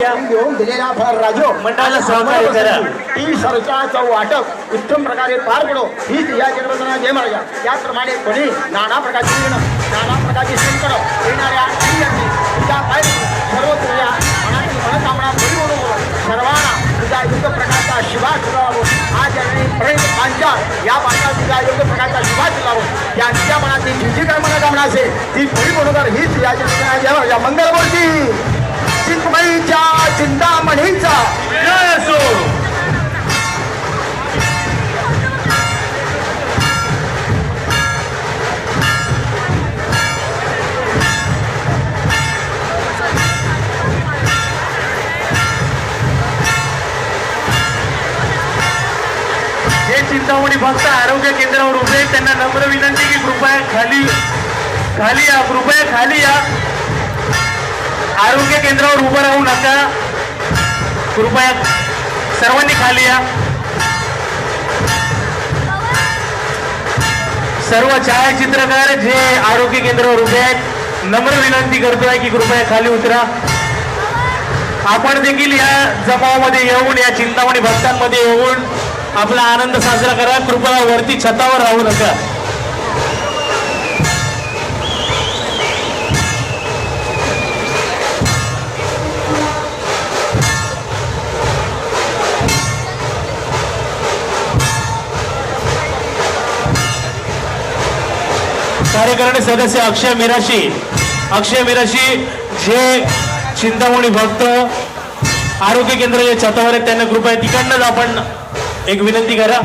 घेऊन दिलेल्या राजो मंडळाला सहकार्य करा. ती सर्चाचं वाटप उत्तम प्रकारे पार पडो हीच या जगवंदना जय महाराजा. त्याचप्रमाणे कोणी नाना प्रकारची नाना प्रकारची संकट येणाऱ्या तुझ्या पाय सर्व तुझ्या मनाची मनोकामना बरी म्हणून सर्वांना तुझ्या योग्य प्रकारचा शिवास लावो. आज यांनी पर्यंत पांचाळ या पांचाळ तुझ्या योग्य प्रकारचा शिवास लावो. या तुझ्या मनाची जी काय मनोकामना असेल ती बरी म्हणून हीच या जगवंदना जय महाराजा. मंगलमूर्ती चिंतामणीच्या चिंतामणीचा जय असो. हे चिंतामणी भक्त आरोग्य केंद्रावर उभे आहेत, त्यांना नम्र विनंती की कृपया खाली या, कृपया खाली या. आरोग्य केंद्रावर उभं राहू नका, कृपया सर्वांनी खाली या. सर्व छायाचित्रकार जे आरोग्य केंद्रावर उभे आहेत नम्र विनंती करतोय की कृपया खाली उतरा. आपण देखील या जमावामध्ये येऊन या चिंतामणी भक्तांमध्ये येऊन आपला आनंद साजरा करा. कृपया वरती छतावर राहू नका. कार्यकारिणी सदस्य अक्षय मिराशी जे चिंतामणी भक्त आरोग्य केंद्राच्या छतावर आहेत त्यांना कृपया तिकडनंच आपण एक विनंती करा.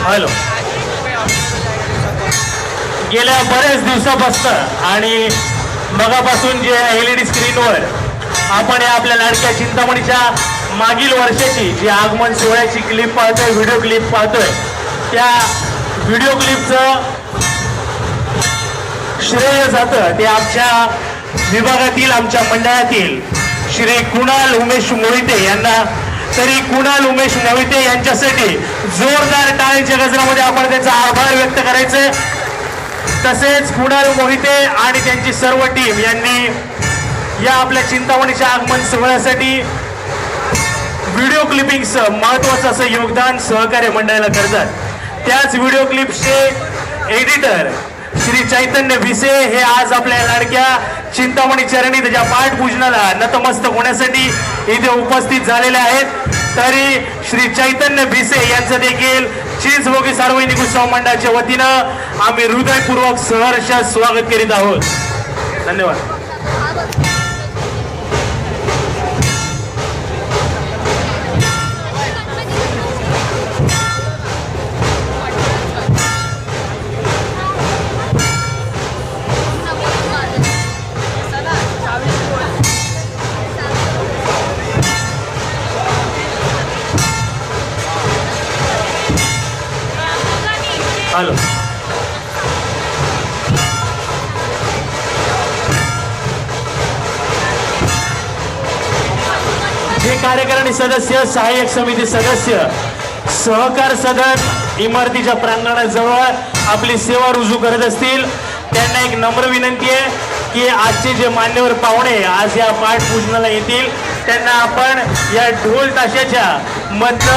हॅलो, गेल्या बऱ्याच दिवसापासून आणि मगापासून जे LED स्क्रीनवर आपण या आपल्या लाडक्या चिंतामणीच्या मागील वर्षाची जी आगमन सोहळ्याची क्लिप पाहतोय, व्हिडिओ क्लिप पाहतोय, त्या व्हिडिओ क्लिपचं श्रेय जातं ते आमच्या विभागातील आमच्या मंडळातील श्री कुणाल उमेश मोहिते यांना. तरी कुणाल उमेश मोहिते यांच्यासाठी जोरदार टाळ्यांच्या गजरामध्ये आपण त्यांचा आभार व्यक्त करायचे. तसेच कुणाल मोहिते आणि त्यांची सर्व टीम यांनी या आपल्या चिंतामणीच्या आगमन सोहळ्यासाठी व्हिडिओ क्लिपिंगचं महत्वाचं असं योगदान सहकार्य मंडळाला करतात. त्याच व्हिडिओ क्लिप्सचे एडिटर श्री चैतन्य भिसे हे आज आपल्या लाडक्या चिंतामणी चरणी त्याच्या पाठपूजनाला नतमस्तक होण्यासाठी इथे उपस्थित झालेले आहेत. तरी श्री चैतन्य भिसे यांचं देखील चिंचभोगी सार्वजनिक उत्सव मंडळाच्या वतीनं आम्ही हृदयपूर्वक सहर्ष स्वागत करीत आहोत. धन्यवाद. हॅलो. जे कार्यकारिणी सदस्य, सहाय्यक समिती सदस्य, सहकार सदन इमारतीच्या प्रांगणाजवळ आपली सेवा रुजू करत असतील त्यांना एक नम्र विनंती आहे की आजचे जे मान्यवर पाहुणे आज या पाठपूजनाला येतील त्यांना आपण या ढोल ताशाच्या मधनं